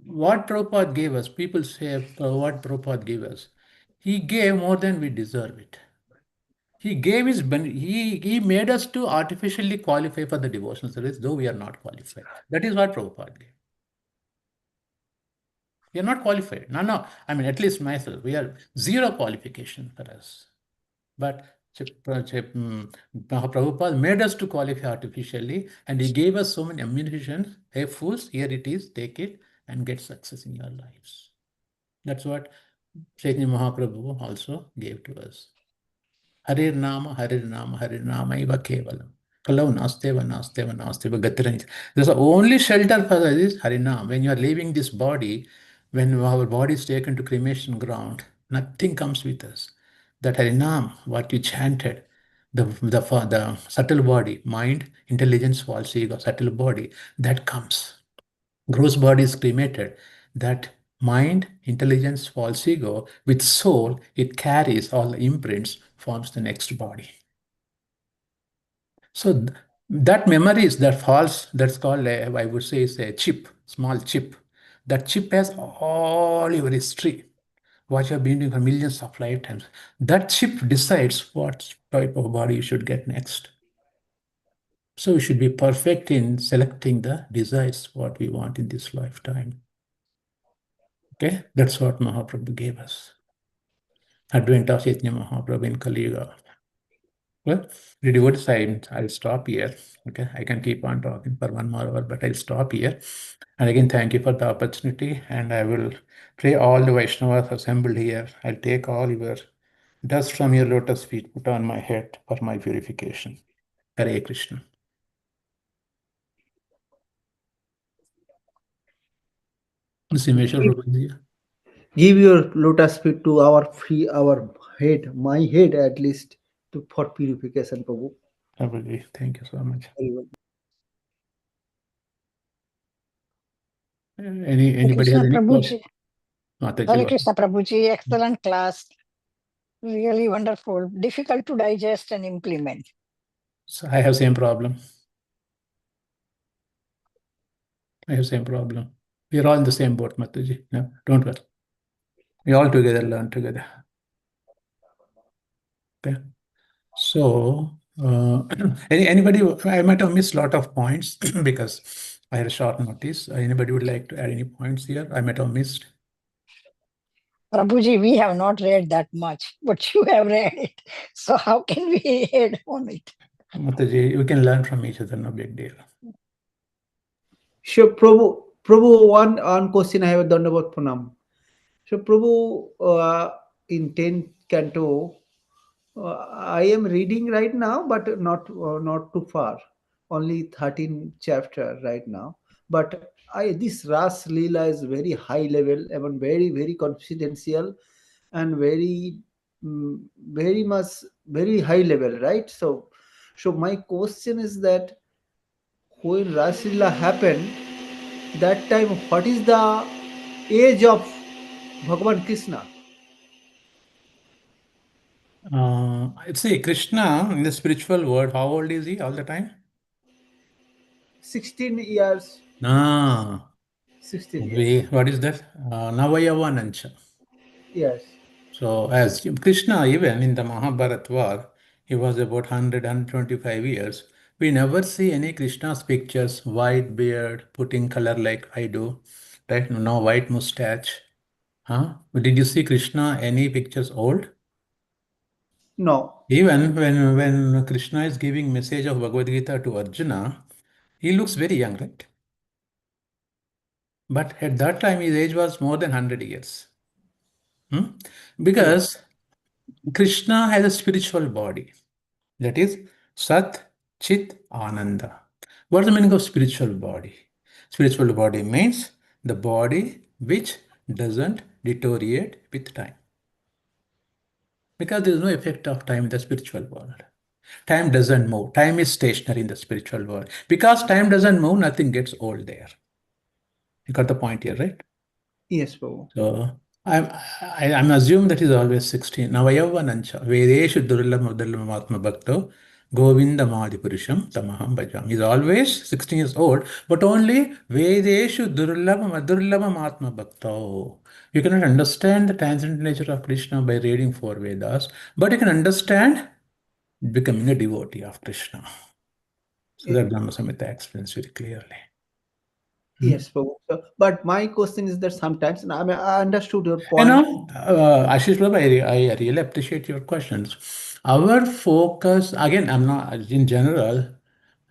what Prabhupada gave us, people say what Prabhupada gave us. He gave more than we deserve it. He gave he made us to artificially qualify for the devotional service, though we are not qualified. That is what Prabhupada gave. We are not qualified. No. I mean, at least myself, we are zero qualification for us. But Prabhupada made us to qualify artificially, and he gave us so many ammunitions. Hey, fools, here it is, take it and get success in your lives. That's what Chaitanya Mahaprabhu also gave to us. Harir Nama, Harir Nama, Harir Nama, Iva Kevalam. Kalau nasteva, nasteva, nasteva, gatiranj. The only shelter for us is Harinam. When you are leaving this body, when our body is taken to cremation ground, nothing comes with us. That Harinam, what you chanted, the subtle body, mind, intelligence, false ego, subtle body, that comes. Gross body is cremated. That mind, intelligence, false ego, with soul, it carries all the imprints, forms the next body. So that memories that falls, that's called, I would say, is a chip, small chip. That chip has all your history, what you have been doing for millions of lifetimes. That chip decides what type of body you should get next. So we should be perfect in selecting the desires, what we want in this lifetime. Okay, that's what Mahaprabhu gave us. Advent of Chaitanya Mahaprabhu in Kali Yuga. Well, the devotees, I'll stop here. Okay, I can keep on talking for 1 more hour, but I'll stop here. And again, thank you for the opportunity. And I will pray all the Vaishnavas assembled here. I'll take all your dust from your lotus feet, put on my head for my purification. Hare Krishna. Simesha Prabhuji. Give your lotus feet to our head, my head at least, for purification, Prabhu. Prabhuji, thank you so much. Very well. Anybody Hare has Krishna any Prabhuji. question? Mataji, Hare what? Krishna Prabhuji. Excellent class. Really wonderful. Difficult to digest and implement. So I have same problem. I have same problem. We are all in the same boat, Mataji. No, don't worry. We all together learn together. Okay. So, anybody, I might have missed a lot of points because I had a short notice. Anybody would like to add any points here? I might have missed. Prabhuji, we have not read that much, but you have read it. So how can we add on it? Mataji, we can learn from each other, no big deal. Sure, Prabhu. Prabhu, one question I have done about Pranam. So, Prabhu, in 10th canto, I am reading right now, but not too far. Only 13 chapter right now. But this Ras Lila is very high level and very, very confidential and very, very much, very high level, right? So my question is that when Ras Lila happened, that time, what is the age of Bhagavan Krishna? See, Krishna in the spiritual world, how old is he all the time? 16 years. Ah, 16 years. what is that? Navayavanancha. Yes. So, as Krishna, even in the Mahabharata war, he was about 125 years. We never see any Krishna's pictures, white beard, putting color like I do, right? No white mustache. Huh? Did you see Krishna any pictures old? No. Even when Krishna is giving message of Bhagavad Gita to Arjuna, he looks very young, right? But at that time, his age was more than 100 years. Hmm? Yes. Because Krishna has a spiritual body. That is Sat Chit Ananda. What's the meaning of spiritual body? Spiritual body means the body which doesn't deteriorate with time. Because there is no effect of time in the spiritual world. Time doesn't move. Time is stationary in the spiritual world. Because time doesn't move, nothing gets old there. You got the point here, right? Yes, Prabhu. So I'm assuming that is always 16. Navayavanancha. Vedeshu Durlamahatma Bhakto Govinda Purusham Tamaham Bhajam. He's always 16 years old, but only Vedeshu Durlamahatma Bhakto. You cannot understand the transcendental nature of Krishna by reading four Vedas, but you can understand becoming a devotee of Krishna. So that Brahma Samhita explains very clearly. Yes, Prabhu. But my question is that sometimes, and I understood your You point. know, Ashish Prabhu, I really appreciate your questions. Our focus, again, I'm not, in general,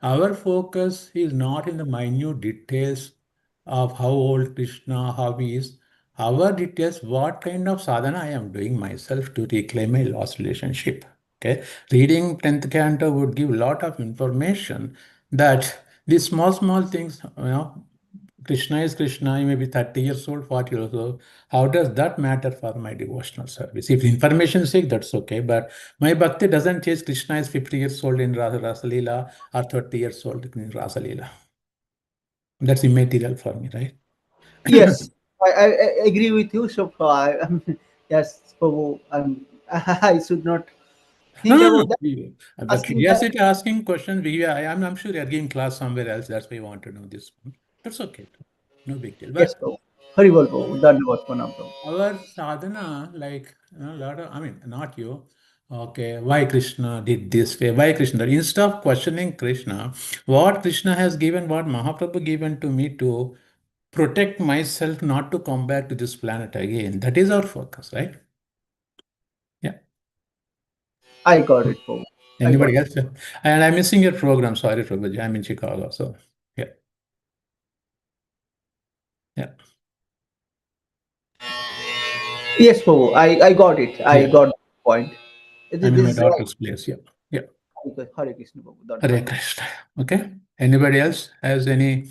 our focus is not in the minute details of how old Krishna, how he is. Our details, what kind of sadhana I am doing myself to reclaim my lost relationship. Okay, reading 10th canto would give a lot of information that these small things, Krishna is Krishna, he may be 30 years old, 40 years old. How does that matter for my devotional service? If information sake, that's okay. But my bhakti doesn't change Krishna is 50 years old in Rasa Lila or 30 years old in Rasa Lila. That's immaterial for me, right? Yes, I agree with you. So, yes, Prabhu, I should not No, think no, about no. that. The Asking that. curiosity asking questions, I'm sure you're giving class somewhere else. That's why you want to know this one. That's okay. No big deal. Yes, But Prabhu. Haribol, Prabhu. Dandavad Pranam, Prabhu. our sadhana, like a lot of, I mean, not you. Okay, why Krishna did this way? Why Krishna? Instead of questioning Krishna, what Krishna has given, what Mahaprabhu given to me to protect myself, not to come back to this planet again. That is our focus, right? Yeah. I got it, Prabhu. Anybody else? And I'm missing your program. Sorry, Prabhuji. I'm in Chicago. So, yeah. Yeah. Yes, Prabhu. I got it. I Yeah. got the point. I'm in my This is daughter's place. Yeah. Yeah. Hare Krishna, Prabhu. Done. Hare Krishna. Okay. Anybody else has any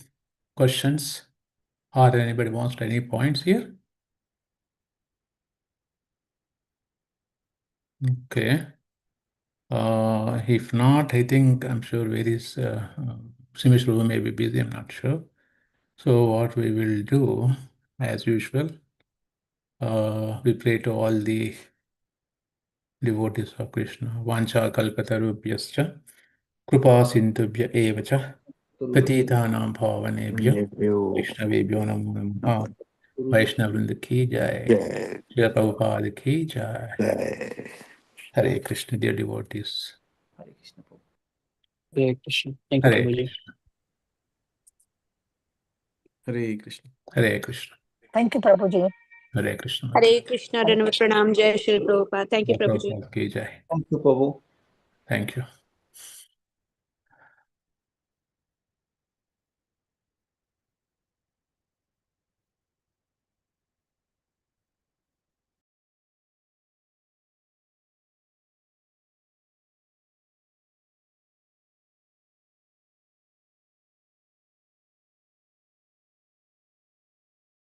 questions or anybody wants any points here? Okay. If not, I think I'm sure where is Simish Prabhu may be busy. I'm not sure. So what we will do, as usual, we pray to all the devotees of Krishna. Vancha kalpatarubhyascha kripa sindhubhya evacha patitanam bhavanebhya Krishnavebhyo namo namaha. Vaishnavrinda ki jai. Srila Prabhupada ki jai. Hare Krishna, dear devotees. Hare Krishna, Prabhu. Hare Krishna. Thank you, Hare Prabhuji. Krishna. Hare Krishna. Hare Krishna. Thank you, Prabhuji. Hare Krishna. Hare Krishna, Pranam, Jai Shri Prabhupada. Thank you, Prabhuji. Prabhupada ki jai. Thank you, Prabhu. Thank you.